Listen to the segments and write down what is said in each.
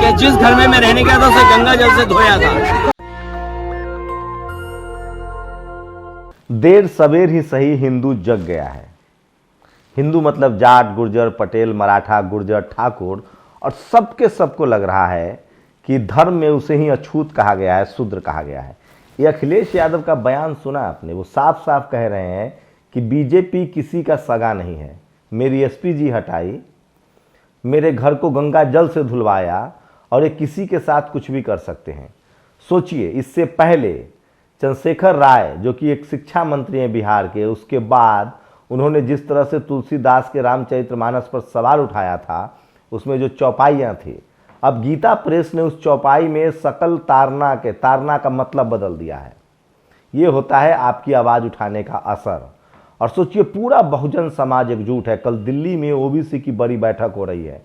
मैं जिस घर में मैं रहने गया था उसे गंगा जल से धोया था। देर सवेर ही सही हिंदू जग गया है। हिंदू मतलब जाट, गुर्जर, पटेल, मराठा, गुर्जर, ठाकुर और सबके सबको लग रहा है कि धर्म में उसे ही अछूत कहा गया है, शूद्र कहा गया है। ये अखिलेश यादव का बयान सुना आपने? वो साफ साफ कह रहे हैं कि बीजेपी किसी का सगा नहीं है। मेरी एसपीजी हटाई, मेरे घर को गंगा जल से धुलवाया और ये किसी के साथ कुछ भी कर सकते हैं। सोचिए, इससे पहले चंद्रशेखर राय जो कि एक शिक्षा मंत्री हैं बिहार के, उसके बाद उन्होंने जिस तरह से तुलसीदास के रामचरितमानस पर सवाल उठाया था, उसमें जो चौपाइयाँ थी, अब गीता प्रेस ने उस चौपाई में सकल तारना का मतलब बदल दिया है। ये होता है आपकी आवाज़ उठाने का असर। और सोचिए, पूरा बहुजन समाज एकजुट है। कल दिल्ली में ओबीसी की बड़ी बैठक हो रही है।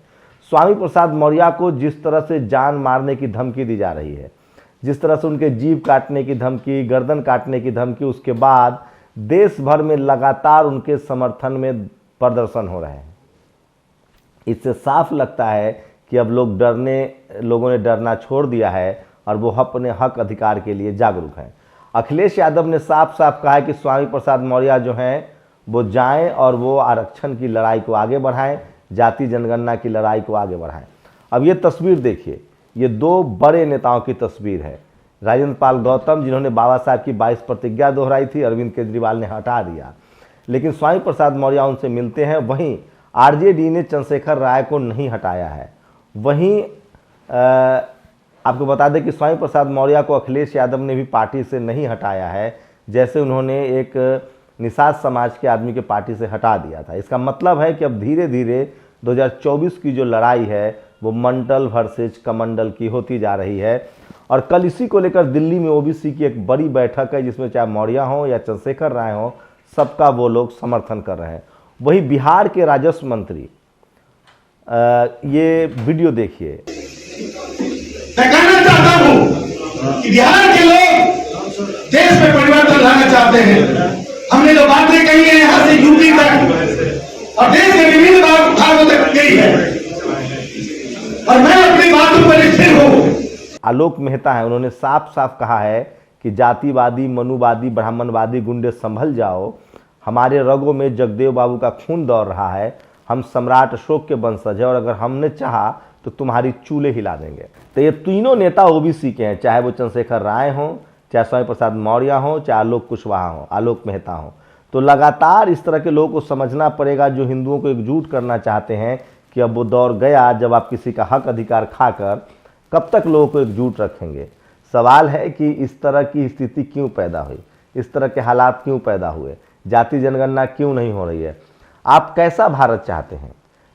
स्वामी प्रसाद मौर्य को जिस तरह से जान मारने की धमकी दी जा रही है, जिस तरह से उनके जीभ काटने की धमकी, गर्दन काटने की धमकी, उसके बाद देश भर में लगातार उनके समर्थन में प्रदर्शन हो रहे हैं। इससे साफ लगता है कि अब लोगों ने डरना छोड़ दिया है और वो अपने हक अधिकार के लिए जागरूक हैं। अखिलेश यादव ने साफ साफ कहा है कि स्वामी प्रसाद मौर्य जो हैं वो जाएं और वो आरक्षण की लड़ाई को आगे बढ़ाएं, जाति जनगणना की लड़ाई को आगे बढ़ाएं। अब ये तस्वीर देखिए, ये दो बड़े नेताओं की तस्वीर है। राजेंद्र पाल गौतम, जिन्होंने बाबा साहब की 22 प्रतिज्ञा दोहराई थी, अरविंद केजरीवाल ने हटा दिया, लेकिन स्वामी प्रसाद मौर्य उनसे मिलते हैं। वहीं आरजेडी ने चंद्रशेखर राय को नहीं हटाया है। वहीं आपको बता दें कि स्वामी प्रसाद मौर्य को अखिलेश यादव ने भी पार्टी से नहीं हटाया है, जैसे उन्होंने एक निषाद समाज के आदमी के पार्टी से हटा दिया था। इसका मतलब है कि अब धीरे धीरे 2024 की जो लड़ाई है वो मंडल वर्सेज कमंडल की होती जा रही है। और कल इसी को लेकर दिल्ली में ओबीसी की एक बड़ी बैठक है, जिसमें चाहे मौर्य हो या चंद्रशेखर राय हो, सबका वो लोग समर्थन कर रहे हैं। वही बिहार के राजस्व मंत्री, ये वीडियो देखिए। मैं कहना चाहता हूं कि बिहार के लोग देश में परिवर्तन लाना चाहते हैं। हमने जो बातें कही है यहां से यूपी तक और देश के विभिन्न भागों तक गई है और मैं अपनी बातों पर स्थिर हूं। आलोक मेहता है, उन्होंने साफ साफ कहा है कि जातिवादी, मनुवादी, ब्राह्मणवादी गुंडे संभल जाओ, हमारे रगों में जगदेव बाबू का खून दौड़ रहा है, हम सम्राट अशोक के वंशज है और अगर हमने चाहा तो तुम्हारी चूल्हे हिला देंगे। तो ये तीनों नेता ओबीसी के हैं, चाहे वो चंद्रशेखर राय हों, चाहे स्वामी प्रसाद मौर्य हों, चाहे आलोक कुशवाहा हों, आलोक मेहता हों। तो लगातार इस तरह के लोगों को समझना पड़ेगा जो हिंदुओं को एकजुट करना चाहते हैं कि अब वो दौर गया जब आप किसी का हक अधिकार खाकर कब तक लोगों को एकजुट रखेंगे। सवाल है कि इस तरह की स्थिति क्यों पैदा हुई, इस तरह के हालात क्यों पैदा हुए, जाति जनगणना क्यों नहीं हो रही है। आप कैसा भारत चाहते हैं?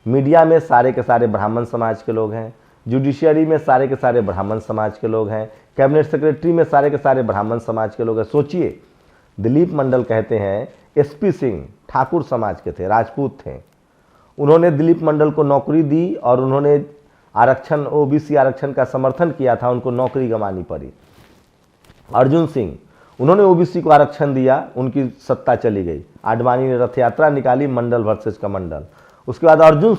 मीडिया में सारे के सारे ब्राह्मण समाज के लोग हैं, जुडिशियरी में सारे के सारे ब्राह्मण समाज के लोग हैं, कैबिनेट सेक्रेटरी में सारे के सारे ब्राह्मण समाज के लोग हैं। सोचिए, दिलीप मंडल कहते हैं एसपी सिंह ठाकुर समाज के थे, राजपूत थे, उन्होंने दिलीप मंडल को नौकरी दी और उन्होंने आरक्षण, ओबीसी आरक्षण का समर्थन किया था, उनको नौकरी गंवानी पड़ी। अर्जुन सिंह, उन्होंने ओबीसी को आरक्षण दिया, उनकी सत्ता चली गई। आडवाणी ने रथ यात्रा निकाली, मंडल वर्सेज कमंडल। उसके बाद अर्जुन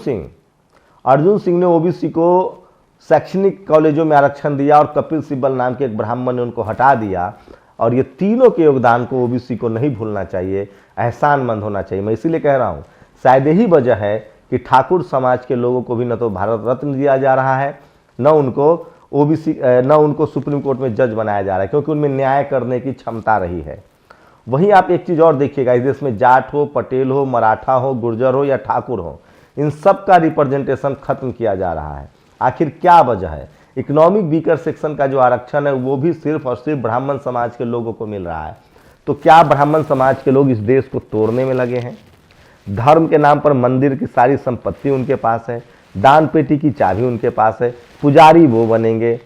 सिंह ने ओबीसी को शैक्षणिक कॉलेजों में आरक्षण दिया और कपिल सिब्बल नाम के एक ब्राह्मण ने उनको हटा दिया। और ये तीनों के योगदान को ओबीसी को नहीं भूलना चाहिए, एहसानमंद होना चाहिए। मैं इसीलिए कह रहा हूँ, शायद यही वजह है कि ठाकुर समाज के लोगों को भी न तो भारत रत्न दिया जा रहा है, न उनको सुप्रीम कोर्ट में जज बनाया जा रहा है, क्योंकि उनमें न्याय करने की क्षमता रही है। वहीं आप एक चीज़ और देखिएगा, इस देश में जाट हो, पटेल हो, मराठा हो, गुर्जर हो या ठाकुर हो, इन सब का रिप्रेजेंटेशन खत्म किया जा रहा है। आखिर क्या वजह है? इकोनॉमिक वीकर सेक्शन का जो आरक्षण है वो भी सिर्फ और सिर्फ ब्राह्मण समाज के लोगों को मिल रहा है। तो क्या ब्राह्मण समाज के लोग इस देश को तोड़ने में लगे हैं? धर्म के नाम पर मंदिर की सारी संपत्ति उनके पास है, दान पेटी की चाबी उनके पास है, पुजारी वो बनेंगे,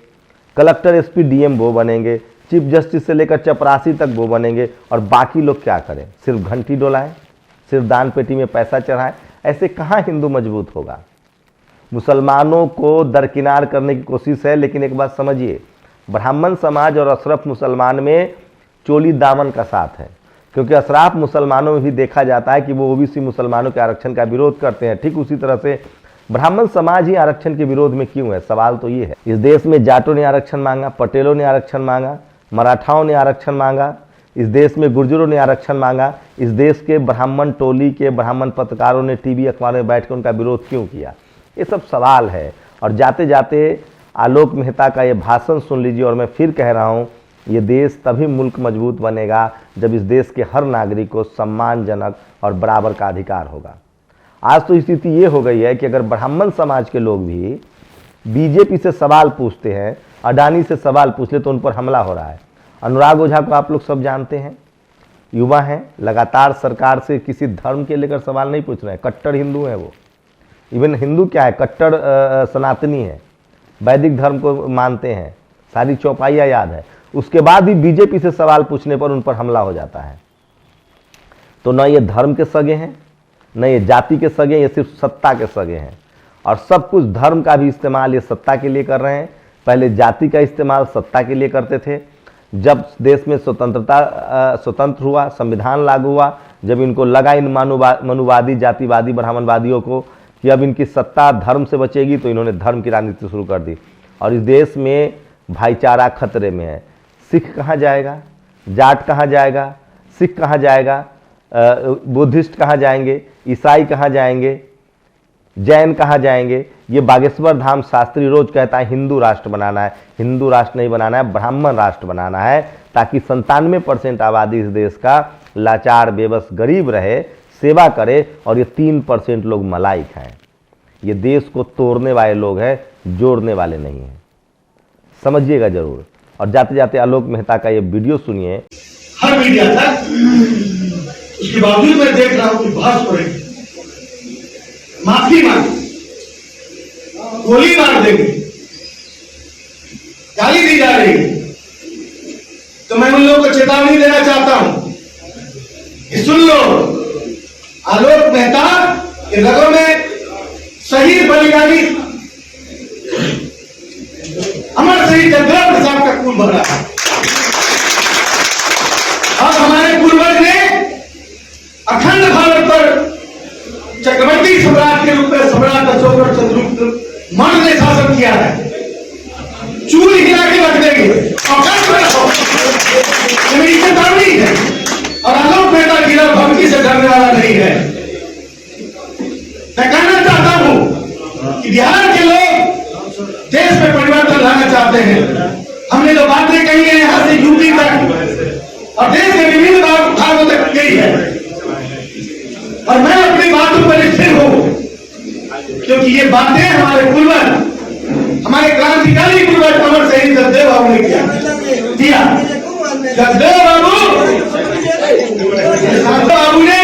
कलेक्टर एसपी डीएम वो बनेंगे, चीफ जस्टिस से लेकर चपरासी तक वो बनेंगे, और बाकी लोग क्या करें? सिर्फ घंटी डोलाएं, सिर्फ दान पेटी में पैसा चढ़ाएं। ऐसे कहाँ हिंदू मजबूत होगा? मुसलमानों को दरकिनार करने की कोशिश है, लेकिन एक बात समझिए, ब्राह्मण समाज और अशरफ मुसलमान में चोली दामन का साथ है, क्योंकि अशराफ मुसलमानों में भी देखा जाता है कि वो ओबीसी मुसलमानों के आरक्षण का विरोध करते हैं। ठीक उसी तरह से ब्राह्मण समाज ही आरक्षण के विरोध में क्यों है? सवाल तो ये है। इस देश में जाटों ने आरक्षण मांगा, पटेलों ने आरक्षण मांगा, मराठाओं ने आरक्षण मांगा, इस देश में गुर्जरों ने आरक्षण मांगा, इस देश के ब्राह्मण टोली के ब्राह्मण पत्रकारों ने टीवी अखबारों में बैठकर उनका विरोध क्यों किया? ये सब सवाल है। और जाते जाते आलोक मेहता का ये भाषण सुन लीजिए। और मैं फिर कह रहा हूँ, ये देश तभी मुल्क मजबूत बनेगा जब इस देश के हर नागरिक को सम्मानजनक और बराबर का अधिकार होगा। आज तो स्थिति ये हो गई है कि अगर ब्राह्मण समाज के लोग भी बीजेपी से सवाल पूछते हैं, अडानी से सवाल पूछ ले, तो उन पर हमला हो रहा है। अनुराग ओझा को आप लोग सब जानते हैं, युवा हैं, लगातार सरकार से किसी धर्म के लेकर सवाल नहीं पूछ रहे हैं, कट्टर हिंदू हैं वो। इवन हिंदू क्या है, कट्टर सनातनी है, वैदिक धर्म को मानते हैं, सारी चौपाइयाँ याद है। उसके बाद भी बीजेपी से सवाल पूछने पर उन पर हमला हो जाता है। तो न ये धर्म के सगे हैं, न ये जाति के सगे, ये सिर्फ सत्ता के सगे हैं। और सब कुछ धर्म का भी इस्तेमाल ये सत्ता के लिए कर रहे हैं। पहले जाति का इस्तेमाल सत्ता के लिए करते थे। जब देश में स्वतंत्र हुआ, संविधान लागू हुआ, जब इनको लगा इन मनुवादी, जातिवादी, ब्राह्मणवादियों को कि अब इनकी सत्ता धर्म से बचेगी, तो इन्होंने धर्म की राजनीति शुरू कर दी। और इस देश में भाईचारा खतरे में है। सिख कहाँ जाएगा, जाट कहाँ जाएगा, सिख कहाँ जाएगा, बुद्धिस्ट कहाँ जाएंगे, ईसाई कहाँ जाएंगे, जैन कहाँ जाएंगे? ये बागेश्वर धाम शास्त्री रोज कहता है हिंदू राष्ट्र बनाना है। हिंदू राष्ट्र नहीं बनाना है, ब्राह्मण राष्ट्र बनाना है, ताकि 97% आबादी इस देश का लाचार, बेबस, गरीब रहे, सेवा करे, और ये 3% लोग मलाई खाएं। ये देश को तोड़ने वाले लोग हैं, जोड़ने वाले नहीं हैं, समझिएगा जरूर। और जाते जाते आलोक मेहता का ये वीडियो सुनिए। हर मीडिया था, उसके बावजूद मैं देख रहा हूं कि बहस हो रही, माफी मांगी, गोली मार देंगे, गाली दी जा रही है। तो मैं उन लोगों को चेतावनी देना चाहता हूं कि सुन लो, आलोक मेहता के रगों में शहीद बलिदानी अमर शहीद जगदेव प्रसाद का खून बह रहा है। और हमारे पूर्वज ने अखंड भारत पर चक्रवर्ती सम्राट के रूप में सम्राट अशोक और चंद्रगुप्त मौर्य ने शासन किया है। चूल हिला के रख देंगे और मेरी चेतावनी है। और आलोक मेहता गिरा भक्ति से डरने वाला नहीं है। मैं कहना चाहता हूं कि बिहार के लोग देश में परिवर्तन लाना चाहते हैं। हमने जो बातें कही है यहां से यूपी तक और देश के विभिन्न भागों तक गई है, और मैं अपनी बातों पर स्थिर हूं, क्योंकि ये बातें हमारे पूर्वज, हमारे क्रांतिकारी पूर्वज अमर शहीद जगदेव बाबू ने किया। जगदेव बाबू ने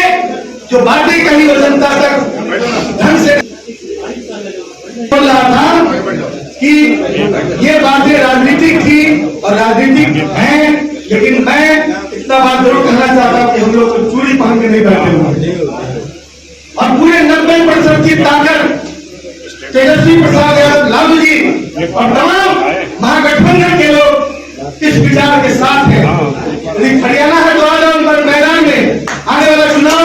जो बातें कही वो जनता तक ढंग से बोल रहा था कि ये बातें राजनीतिक थी और राजनीतिक हैं। लेकिन मैं इतना बात जरूर कहना चाहता हूं कि हम लोग को चूड़ी पहन के नहीं बैठे हुए, और पूरे 90% की ताकत तेजस्वी प्रसाद यादव, लालू जी और तमाम महागठबंधन के लोग इस विचार के साथ हैं। यदि हरियाणा है तो आज हम मैदान में आने वाला चुनाव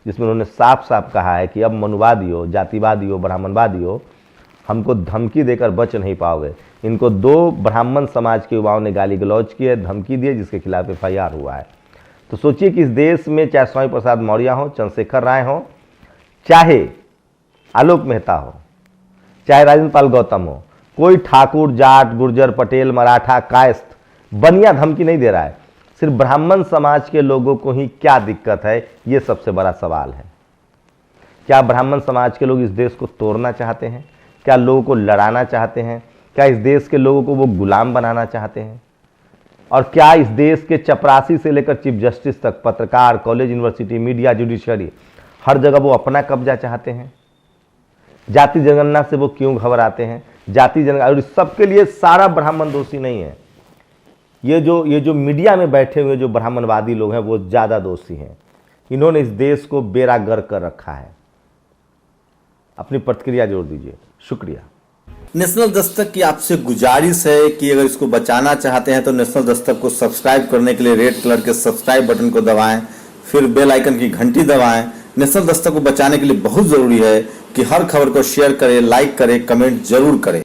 जिसमें उन्होंने साफ साफ कहा है कि अब मनुवादियों, जातिवादियों, ब्राह्मणवादियों हमको धमकी देकर बच नहीं पाओगे। इनको 2 ब्राह्मण समाज के युवाओं ने गाली गलौज की है, धमकी दी है, जिसके खिलाफ FIR हुआ है। तो सोचिए कि इस देश में चाहे स्वामी प्रसाद मौर्य हो, चंद्रशेखर राय हो, चाहे आलोक मेहता हो, चाहे राजेंद्र पाल गौतम हो, कोई ठाकुर, जाट, गुर्जर, पटेल, मराठा, कायस्थ, बनिया धमकी नहीं दे रहा है। सिर्फ ब्राह्मण समाज के लोगों को ही क्या दिक्कत है, ये सबसे बड़ा सवाल है। क्या ब्राह्मण समाज के लोग इस देश को तोड़ना चाहते हैं? क्या लोगों को लड़ाना चाहते हैं? क्या इस देश के लोगों को वो गुलाम बनाना चाहते हैं? और क्या इस देश के चपरासी से लेकर चीफ जस्टिस तक, पत्रकार, कॉलेज, यूनिवर्सिटी, मीडिया, जुडिशरी, हर जगह वो अपना कब्जा चाहते हैं? जाति जनगणना से वो क्यों घबराते हैं? जाति जनगणना, और इस सबके लिए सारा ब्राह्मण दोषी नहीं है। ये जो मीडिया में बैठे हुए जो ब्राह्मणवादी लोग हैं वो ज़्यादा दोषी हैं। इन्होंने इस देश को बेड़ा गर्क कर रखा है। अपनी प्रतिक्रिया जोड़ दीजिए। शुक्रिया। नेशनल दस्तक की आपसे गुजारिश है कि अगर इसको बचाना चाहते हैं तो नेशनल दस्तक को सब्सक्राइब करने के लिए रेड कलर के सब्सक्राइब बटन को दबाएं, फिर बेल आइकन की घंटी दबाएं। नेशनल दस्तक को बचाने के लिए बहुत जरूरी है कि हर खबर को शेयर करें, लाइक करें, कमेंट जरूर करें।